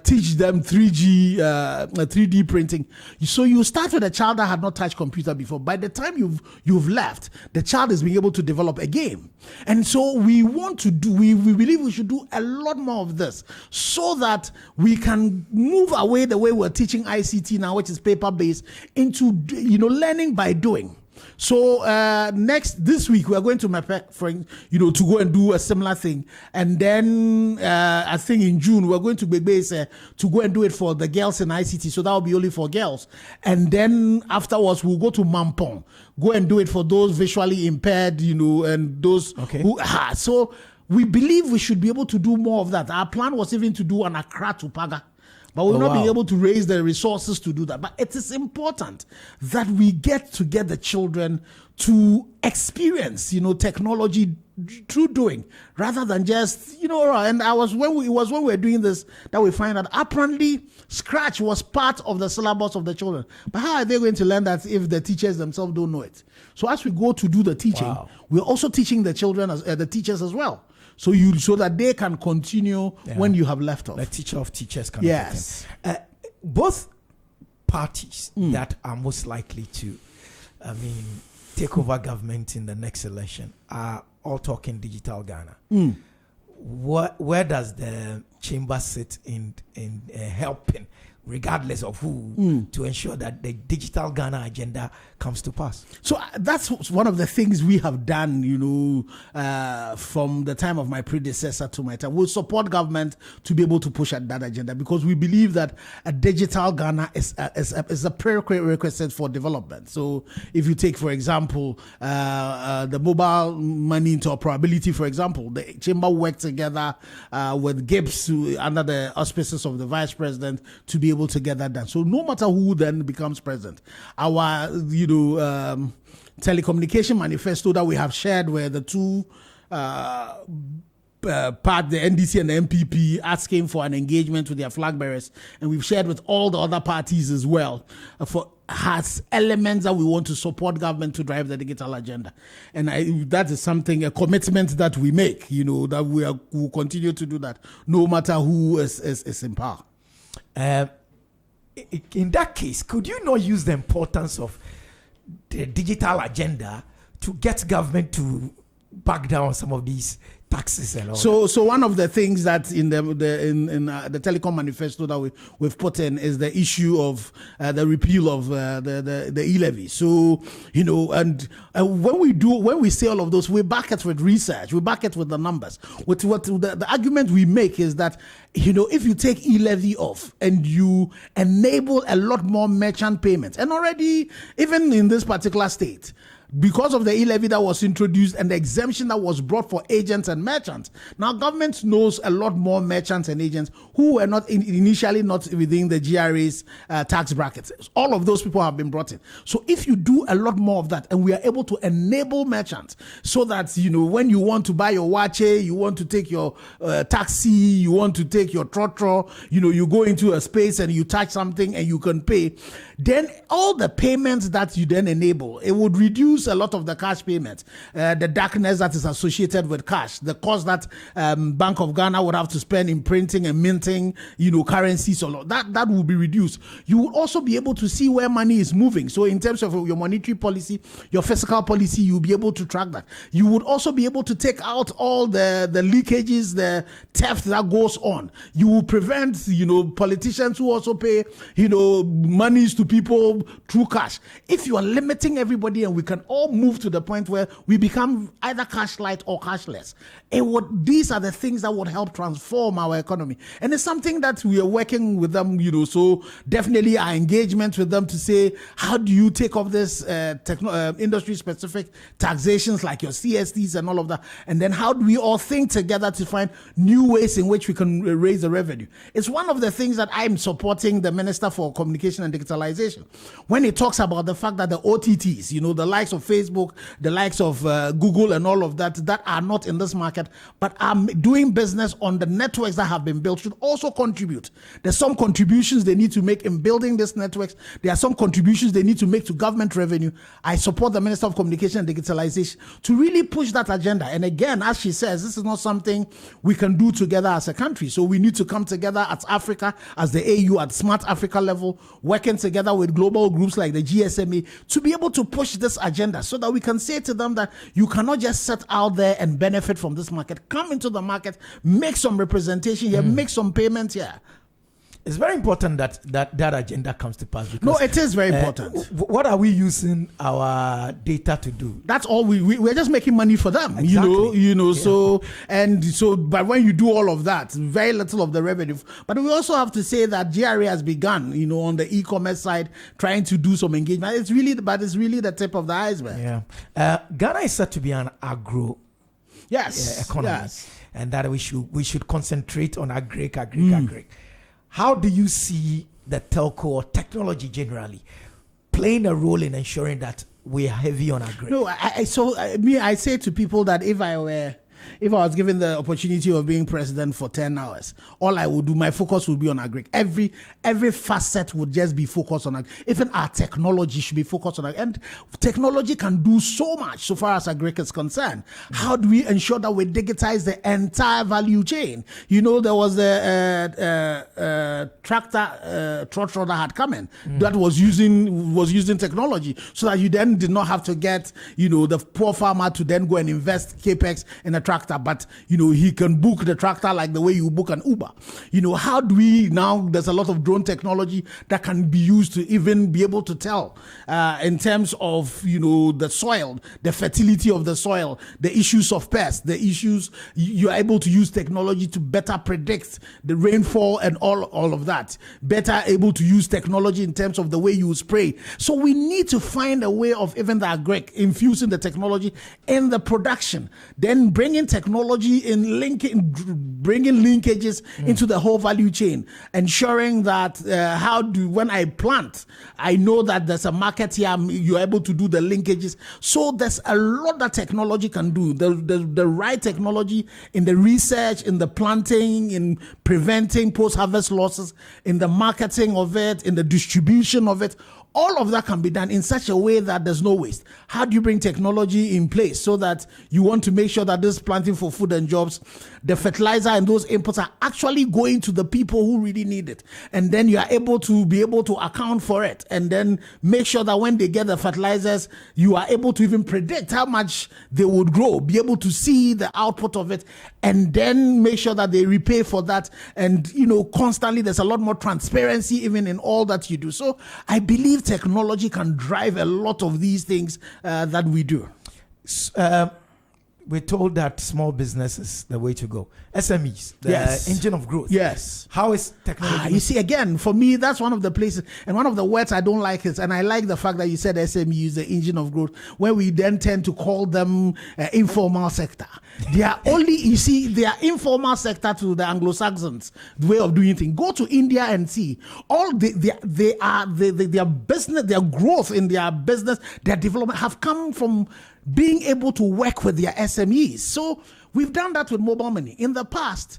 teach them 3D printing. So you start with a child that had not touched computer before. By the time you've left, the child is being able to develop a game. And so we believe we should do a lot more of this so that we can move away the way we're teaching ICT now, which is paper-based, into learning by doing. So this week we are going to Mepe, to go and do a similar thing, and then I think in June we're going to Bebe to go and do it for the girls in ICT. So that will be only for girls, and then afterwards we'll go to Mampong, go and do it for those visually impaired, and those who. So we believe we should be able to do more of that. Our plan was even to do an Accra to Paga. But we'll not be able to raise the resources to do that. But it is important that we get the children to experience, technology through doing, rather than just, And it was when we were doing this that we find that apparently Scratch was part of the syllabus of the children. But how are they going to learn that if the teachers themselves don't know it? So as we go to do the teaching, we're also teaching the children, the teachers as well. So that they can continue when you have left off. The teacher of teachers kind of thing. Both parties that are most likely to, take over government in the next election are all talking digital Ghana. Where does the chamber sit in helping, regardless of who, to ensure that the digital Ghana agenda comes to pass? So that's one of the things we have done, from the time of my predecessor to my time. We'll support government to be able to push at that agenda, because we believe that a digital Ghana is a prerequisite for development. So if you take, for example, the mobile money interoperability, for example, the chamber worked together with Gibbs under the auspices of the vice president to be able to get that done. So no matter who then becomes president, our telecommunication manifesto that we have shared, where the two part, the NDC and the MPP, asking for an engagement with their flag bearers, and we've shared with all the other parties as well, has elements that we want to support government to drive the digital agenda. And that is a commitment that we make, that we will continue to do that, no matter who is in power. In that case, could you not use the importance of the digital agenda to get government to back down some of these taxes and all? So one of the things that in the telecom manifesto that we've put in is the issue of the repeal of the e-levy. So and when we say all of those, we back it with research, we back it with the numbers. The argument we make is that if you take e-levy off and you enable a lot more merchant payments, and already even in this particular state, because of the e-levy that was introduced and the exemption that was brought for agents and merchants, now government knows a lot more merchants and agents who were not initially not within the GRA's tax brackets. All of those people have been brought in. So if you do a lot more of that, and we are able to enable merchants so that, when you want to buy your wache, you want to take your taxi, you want to take your trotro, you go into a space and you touch something and you can pay, then all the payments that you then enable, it would reduce a lot of the cash payments, the darkness that is associated with cash, the cost that Bank of Ghana would have to spend in printing and minting, currencies, so that will be reduced. You will also be able to see where money is moving. So in terms of your monetary policy, your fiscal policy, you'll be able to track that. You would also be able to take out all the leakages, the theft that goes on. You will prevent, politicians who also pay, monies to people through cash. If you are limiting everybody, and we can all move to the point where we become either cash light or cashless, these are the things that would help transform our economy. And it's something that we are working with them, so definitely our engagement with them to say, how do you take off this industry specific taxations like your CSTs and all of that, and then how do we all think together to find new ways in which we can raise the revenue. It's one of the things that I'm supporting the Minister for Communication and Digitalization when he talks about the fact that the OTTs, the likes of of Facebook, the likes of Google and all of that are not in this market, but are doing business on the networks that have been built should also contribute. There's some contributions they need to make in building these networks. There are some contributions they need to make to government revenue. I support the Minister of Communication and Digitalization to really push that agenda. And again, as she says, this is not something we can do together as a country. So we need to come together as Africa, as the AU, at Smart Africa level, working together with global groups like the GSMA to be able to push this agenda so that we can say to them that you cannot just sit out there and benefit from this market. Come into the market, make some representation here, make some payments here. It's very important that agenda comes to pass. Because, no, it is very important. What are we using our data to do? That's all we're just making money for them. Exactly. So but when you do all of that, very little of the revenue. But we also have to say that GRA has begun, on the e-commerce side, trying to do some engagement. It's really the tip of the iceberg. Yeah. Ghana is said to be an agro economy, and that we should concentrate on agri. How do you see the telco or technology generally playing a role in ensuring that we are heavy on agri? No, I say to people that if I was given the opportunity of being president for 10 hours, all I would do, my focus would be on agri. Every facet would just be focused on agri. Even our technology should be focused on agri. And technology can do so much so far as agri is concerned. How do we ensure that we digitize the entire value chain? There was a tractor trotro that had come in that was using technology so that you then did not have to get, the poor farmer to then go and invest capex in a tractor, but he can book the tractor like the way you book an Uber. How do we now? There's a lot of drone technology that can be used to even be able to tell in terms of the soil, the fertility of the soil, the issues of pests, the issues. You are able to use technology to better predict the rainfall and all of that. Better able to use technology in terms of the way you spray. So we need to find a way of even the agri infusing the technology in the production, then bringing technology in bringing linkages into the whole value chain, ensuring that when I plant, I know that there's a market here, you're able to do the linkages. So there's a lot that technology can do. The right technology in the research, in the planting, in preventing post-harvest losses, in the marketing of it, in the distribution of it. All of that can be done in such a way that there's no waste. How do you bring technology in place so that you want to make sure that this planting for food and jobs, the fertilizer and those inputs are actually going to the people who really need it? And then you are able to account for it and then make sure that when they get the fertilizers, you are able to even predict how much they would grow, be able to see the output of it, and then make sure that they repay for that. And, constantly there's a lot more transparency even in all that you do. So I believe technology can drive a lot of these things that we do. We're told that small business is the way to go. SMEs, the engine of growth. Yes. How is technology? You see, again, for me, that's one of the places, and one of the words I don't like is, and I like the fact that you said SME is the engine of growth, where we then tend to call them informal sector. They are they are informal sector to the Anglo-Saxons, the way of doing things. Go to India and see all their business, their growth in their business, their development have come from being able to work with their SMEs. So we've done that with mobile money. In the past,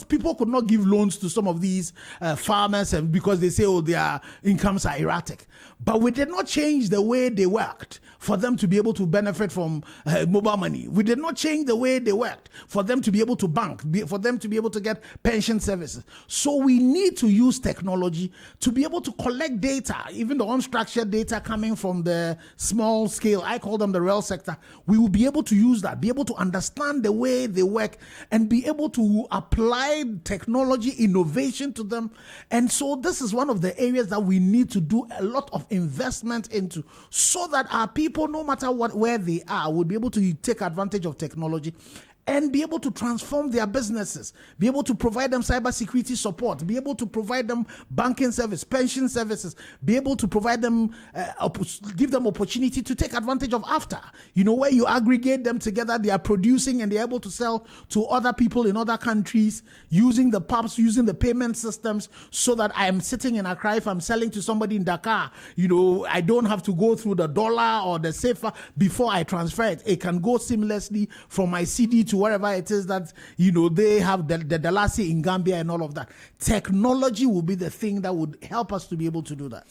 people could not give loans to some of these farmers because they say, their incomes are erratic. But we did not change the way they worked for them to be able to benefit from mobile money. We did not change the way they worked for them to be able to bank, for them to be able to get pension services. So we need to use technology to be able to collect data, even the unstructured data coming from the small scale, I call them the real sector. We will be able to use that, be able to understand the way they work and be able to apply technology innovation to them. And so this is one of the areas that we need to do a lot of investment into so that our people, no matter where they are, will be able to take advantage of technology and be able to transform their businesses, be able to provide them cybersecurity support, be able to provide them banking service, pension services, be able to provide them, give them opportunity to take advantage of after. Where you aggregate them together, they are producing and they're able to sell to other people in other countries using the pubs, using the payment systems, so that I am sitting in Accra. If I'm selling to somebody in Dakar, I don't have to go through the dollar or the CFA before I transfer it. It can go seamlessly from my CD to wherever it is that, they have the Dalasi in Gambia and all of that. Technology will be the thing that would help us to be able to do that.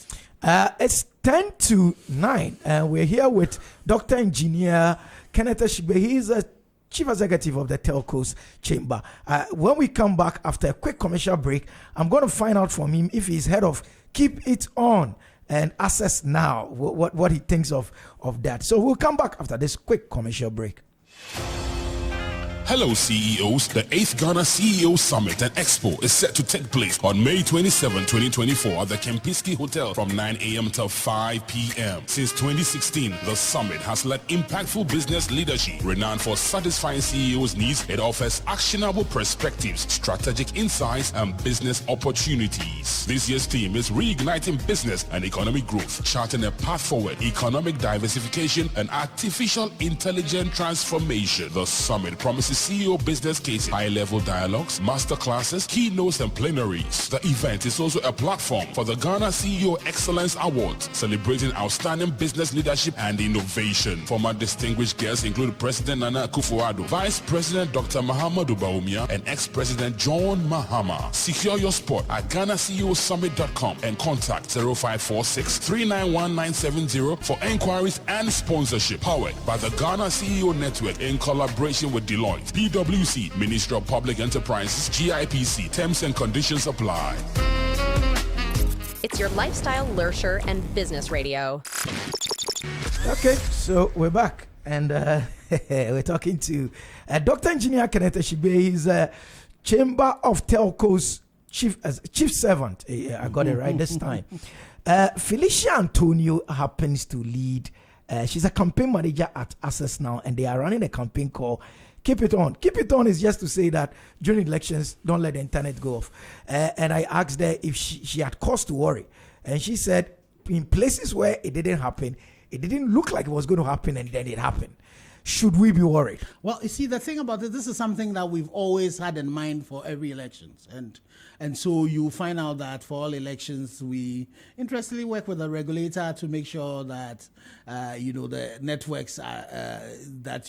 It's 10 to 9, and we're here with Dr. Engineer Kenneth ASHIGBEY. He is a Chief Executive of the Telcos Chamber. When we come back after a quick commercial break, I'm going to find out from him if he's head of Keep It On and Access Now, what he thinks of that. So we'll come back after this quick commercial break. Hello CEOs, the 8th Ghana CEO Summit and Expo is set to take place on May 27, 2024 at the Kempinski Hotel from 9 a.m. till 5 p.m. Since 2016, the summit has led impactful business leadership. Renowned for satisfying CEOs' needs, it offers actionable perspectives, strategic insights, and business opportunities. This year's theme is reigniting business and economic growth, charting a path forward, economic diversification, and artificial intelligence transformation. The summit promises CEO business cases, high-level dialogues, masterclasses, keynotes, and plenaries. The event is also a platform for the Ghana CEO Excellence Awards, celebrating outstanding business leadership and innovation. Former distinguished guests include President Nana Akufo-Addo, Vice President Dr. Mahamadou Bawumia, and ex-President John Mahama. Secure your spot at GhanaCEOSummit.com and contact 0546 391 970 for enquiries and sponsorship. Powered by the Ghana CEO Network in collaboration with Deloitte, PwC, Ministry of Public Enterprises, GIPC. Terms and conditions apply. It's your lifestyle, leisure, and business radio. Okay, so we're back, and we're talking to Dr. Engineer Kenneth ASHIGBEY. He's Chamber of Telcos chief servant. I got it right this time. Felicia Antonio happens to lead. She's a campaign manager at Access Now, and they are running a campaign called Keep It On. Keep It On is just to say that during elections, don't let the internet go off. And I asked her if she had cause to worry. And she said, in places where it didn't happen, it didn't look like it was going to happen, and then it happened. Should we be worried? Well, you see, the thing about it, this is something that we've always had in mind for every elections. And so you find out that for all elections, we interestingly work with the regulator to make sure that, the networks are, there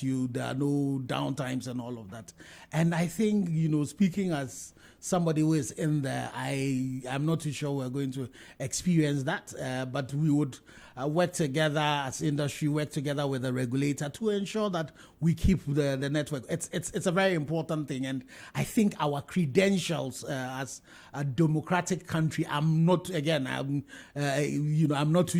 are no downtimes and all of that. And I think, speaking as somebody who is in there, I'm not too sure we're going to experience that, but we would work together as industry, work together with the regulator to ensure that we keep the network. It's a very important thing, and I think our credentials as a democratic country, I'm not too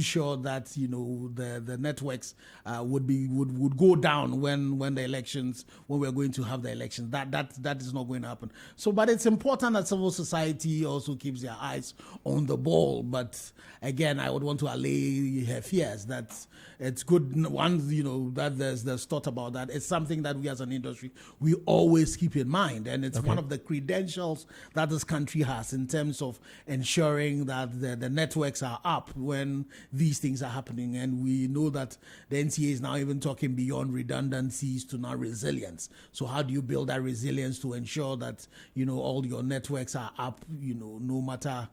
sure that the networks would go down when we're going to have the elections. That is not going to happen. So, but it's important that civil society also keeps their eyes on the ball. But again, I would want to allay her fears that it's good. That there's thought about that. It's something that we as an industry, we always keep in mind. And it's one of the credentials that this country has in terms of ensuring that the networks are up when these things are happening. And we know that the NCA is now even talking beyond redundancies to now resilience. So how do you build that resilience to ensure that, all your networks are up, no matter,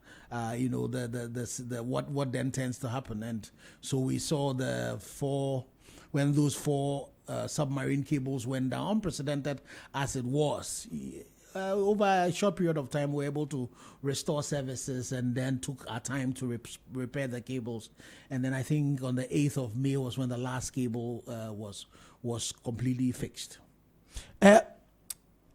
what then tends to happen. And so we saw when those four submarine cables went down, unprecedented as it was. Over a short period of time, we were able to restore services and then took our time to repair the cables. And then I think on the 8th of May was when the last cable was completely fixed.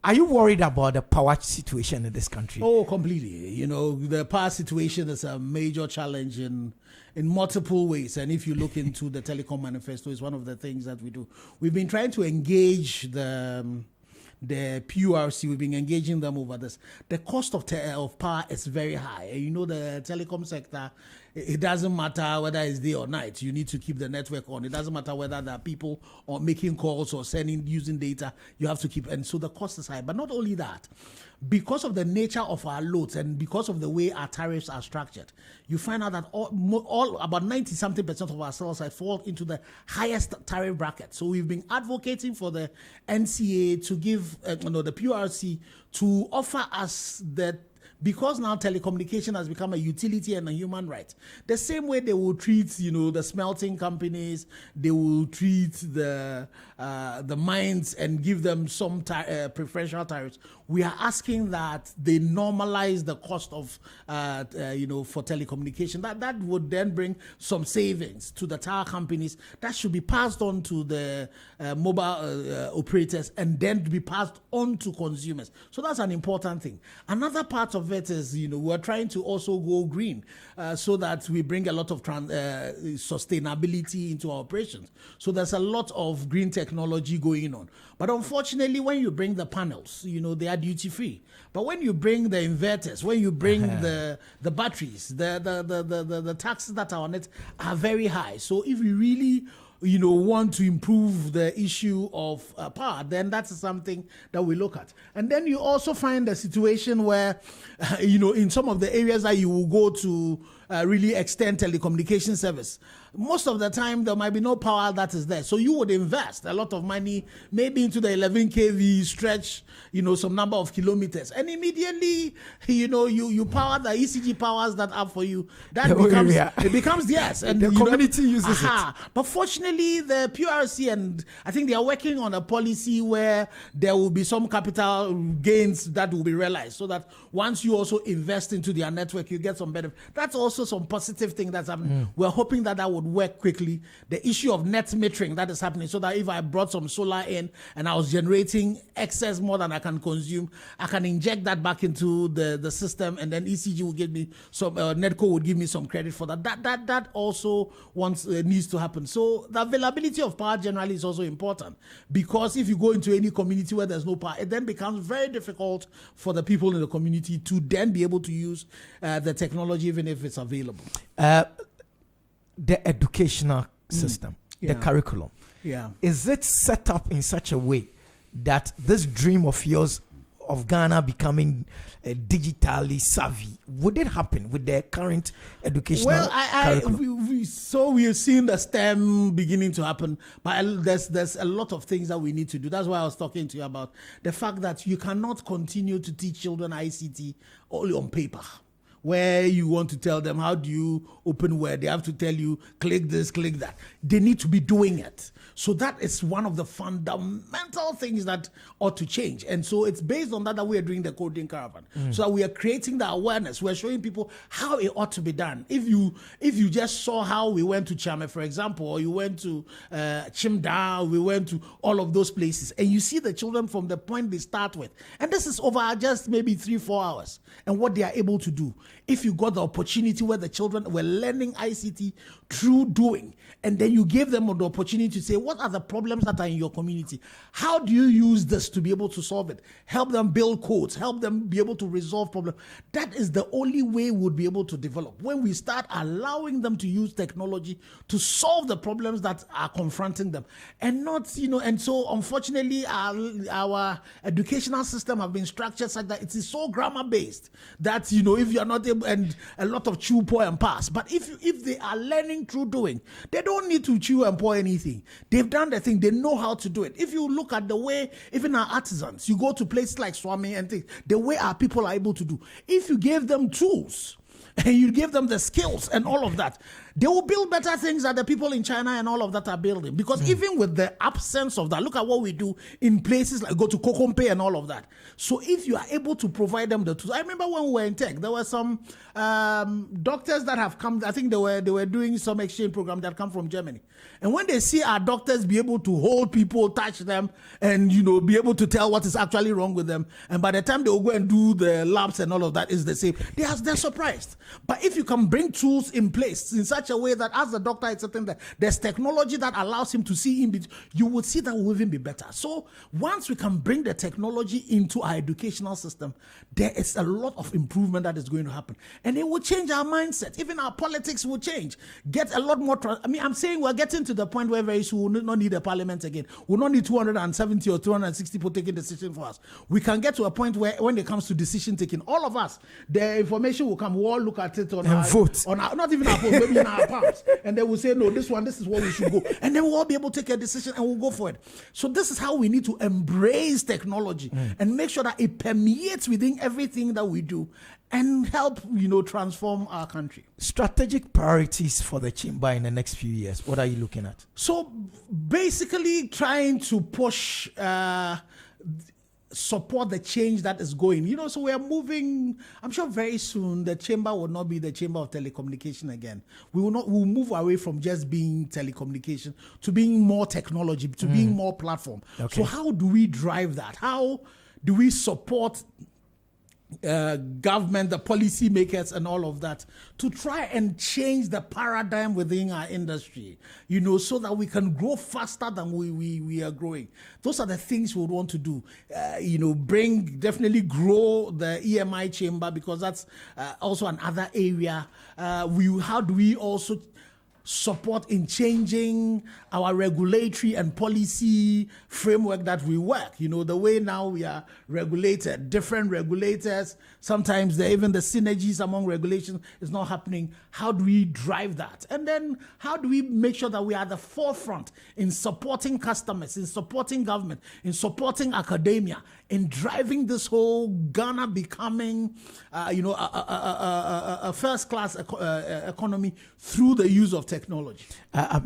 Are you worried about the power situation in this country? Oh, completely. The power situation is a major challenge in multiple ways. And if you look into the Telecom Manifesto, it's one of the things that we do. We've been trying to engage the PURC, we've been engaging them over this. The cost of power is very high. The telecom sector It doesn't matter whether it's day or night. You need to keep the network on. It doesn't matter whether there are people or making calls or using data. You have to keep, and so the cost is high. But not only that, because of the nature of our loads and because of the way our tariffs are structured, you find out that all about 90-something% of our sales fall into the highest tariff bracket. So we've been advocating for the NCA to give, the PRC to offer us that. Because now telecommunication has become a utility and a human right, the same way they will treat, the smelting companies, they will treat the mines and give them some preferential tariffs. We are asking that they normalize the cost of, for telecommunication. That would then bring some savings to the tower companies. That should be passed on to the mobile operators and then to be passed on to consumers. So that's an important thing. Another part of it is, we're trying to also go green so that we bring a lot of sustainability into our operations. So there's a lot of green technology going on. But unfortunately, when you bring the panels, they are duty free. But when you bring the inverters, when you bring the batteries, the taxes that are on it are very high. So if we really want to improve the issue of power, then that's something that we look at. And then you also find a situation where, in some of the areas that you will go to really extend telecommunication service, most of the time there might be no power that is there. So you would invest a lot of money, maybe into the 11 kV stretch, some number of kilometers. And immediately, you power the ECG powers that up for you. That becomes yes. And the community uses it. But fortunately, the PRC, and I think they are working on a policy where there will be some capital gains that will be realized, so that once you also invest into their network, you get some benefit. That's also some positive thing that's happening. We're hoping that would work quickly. The issue of net metering that is happening, so that if I brought some solar in and I was generating excess more than I can consume, I can inject that back into the system, and then ECG will give me some, Netco would give me some credit for that. That also needs to happen. So the availability of power generally is also important, because if you go into any community where there's no power, it then becomes very difficult for the people in the community to then be able to use the technology, even if it's available. The educational system, the curriculum, is it set up in such a way that this dream of yours of Ghana becoming digitally savvy, would it happen with the current educational curriculum? We've seen the STEM beginning to happen, but there's a lot of things that we need to do. That's why I was talking to you about the fact that you cannot continue to teach children ICT only on paper, where you want to tell them how do you open Word. They have to tell you, click this, click that. They need to be doing it. So that is one of the fundamental things that ought to change. And so it's based on that we are doing the coding caravan. So that we are creating the awareness. We're showing people how it ought to be done. If you just saw how we went to Chame, for example, or you went to Chimda, we went to all of those places, and you see the children from the point they start with. And this is over just maybe 3-4 hours. And what they are able to do. If you got the opportunity where the children were learning ICT through doing, and then you gave them the opportunity to say, what are the problems that are in your community? How do you use this to be able to solve it? Help them build codes, help them be able to resolve problems. That is the only way we'll be able to develop. When we start allowing them to use technology to solve the problems that are confronting them. And not, and so unfortunately our educational system have been structured such that it is so grammar based that, if you are not able, and a lot of chew, pour and pass. But if they are learning through doing, they don't need to chew and pour anything. They've done the thing. They know how to do it. If you look at the way, even our artisans, you go to places like Swami and things, the way our people are able to do. If you gave them tools and you give them the skills and all of that, they will build better things that the people in China and all of that are building. Because even with the absence of that, look at what we do in places like go to Kokompe and all of that. So if you are able to provide them the tools, I remember when we were in tech, there were some doctors that have come. I think they were doing some exchange program that come from Germany. And when they see our doctors be able to hold people, touch them, and be able to tell what is actually wrong with them, and by the time they will go and do the labs and all of that is the same, they're surprised. But if you can bring tools in place in such such a way that as the doctor is sitting there, there's technology that allows him to see in between. You would see that will even be better. So once we can bring the technology into our educational system, there is a lot of improvement that is going to happen. And it will change our mindset. Even our politics will change. Get a lot more. I'm saying we're getting to the point where very soon we'll not need a parliament again. We'll not need 270 or 260 people taking decisions for us. We can get to a point where when it comes to decision taking, all of us, the information will come, we'll all look at it on and our vote. On our, not even our phone, maybe in our palms. And they will say, no, this is what we should go. And then we'll all be able to take a decision and we'll go for it. So this is how we need to embrace technology and make sure that it permeates within everything that we do and help, transform our country. Strategic priorities for the chamber in the next few years. What are you looking at? So basically trying to push, support the change that is going. So we are moving, I'm sure very soon the chamber will not be the chamber of telecommunication again. We'll move away from just being telecommunication to being more technology, to being more platform. Okay. So how do we drive that? How do we support government, the policy makers and all of that to try and change the paradigm within our industry, so that we can grow faster than we are growing. Those are the things we would want to do. Definitely grow the EMI chamber, because that's also another area. How do we also support in changing our regulatory and policy framework that we work? The way now we are regulated, different regulators, sometimes even the synergies among regulations is not happening. How do we drive that? And then how do we make sure that we are at the forefront in supporting customers, in supporting government, in supporting academia, in driving this whole Ghana becoming, a first-class economy through the use of technology? I'll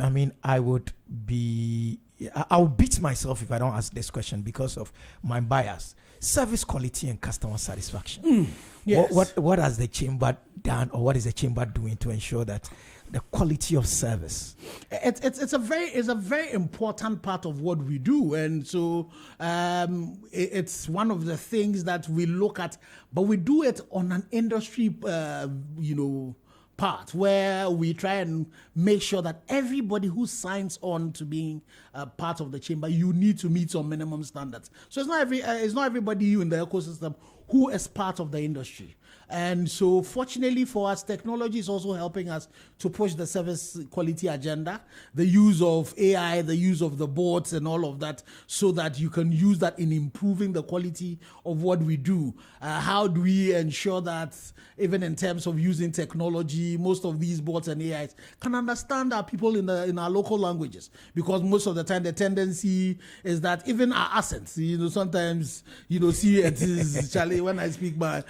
beat myself if I don't ask this question because of my bias. Service quality and customer satisfaction. Yes. What has the chamber done, or what is the chamber doing to ensure that the quality of service? It's a very important part of what we do, and so it's one of the things that we look at, but we do it on an industry part where we try and make sure that everybody who signs on to being part of the chamber, you need to meet some minimum standards. So it's not everybody in the ecosystem who is part of the industry. And so fortunately for us, technology is also helping us to push the service quality agenda, the use of AI, the use of the bots and all of that, so that you can use that in improving the quality of what we do. How do we ensure that even in terms of using technology, most of these bots and AIs can understand our people in our local languages? Because most of the time the tendency is that even our accents, sometimes, see it is, Charlie, when I speak my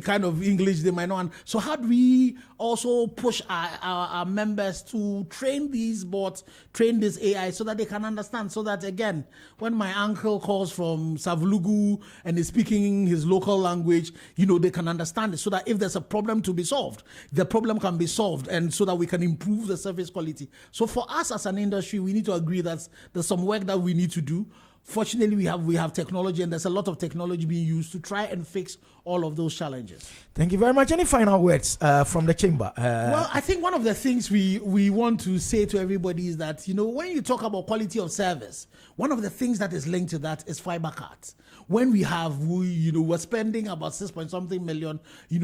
kind of English, they might not. So how do we also push our members to train these bots, train this AI, so that they can understand, so that, again, when my uncle calls from Savlugu and is speaking his local language, they can understand it, so that if there's a problem to be solved, the problem can be solved, and so that we can improve the service quality. So for us as an industry, we need to agree that there's some work that we need to do. Fortunately, we have technology, and there's a lot of technology being used to try and fix all of those challenges. Thank you very much. Any final words from the chamber? Well, I think one of the things we want to say to everybody is that, when you talk about quality of service, one of the things that is linked to that is fiber cuts. When we're spending about 6-something million,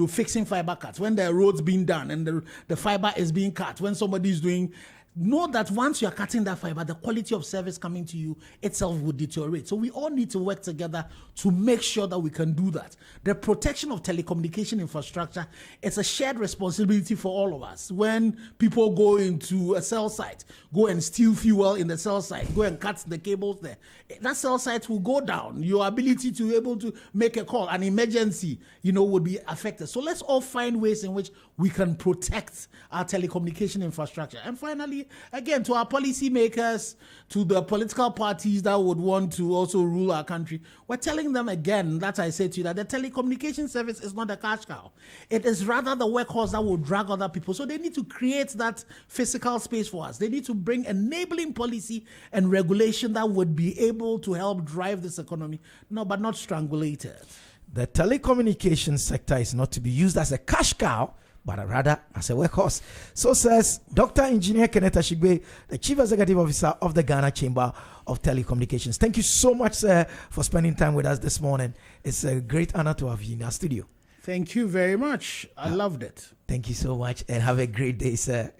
fixing fiber cuts. When the road's being done and the fiber is being cut, when somebody is doing, know that once you are cutting that fiber, the quality of service coming to you itself will deteriorate. So we all need to work together to make sure that we can do that. The protection of telecommunication infrastructure, it's a shared responsibility for all of us. When people go into a cell site, go and steal fuel in the cell site, go and cut the cables there, that cell site will go down. Your ability to be able to make a call, an emergency, would be affected. So let's all find ways in which we can protect our telecommunication infrastructure. And finally, again, to our policy makers, to the political parties that would want to also rule our country, we're telling them again, that I say to you, that the telecommunication service is not a cash cow. It is rather the workhorse that will drag other people. So they need to create that physical space for us. They need to bring enabling policy and regulation that would be able to help drive this economy, but not strangulate it. The telecommunications sector is not to be used as a cash cow, but rather as a workhorse. So says Dr. Engineer Kenneth ASHIGBEY, the Chief Executive Officer of the Ghana Chamber of Telecommunications. Thank you so much, sir, for spending time with us this morning. It's a great honor to have you in our studio. Thank you very much. I loved it. Thank you so much, and have a great day, sir.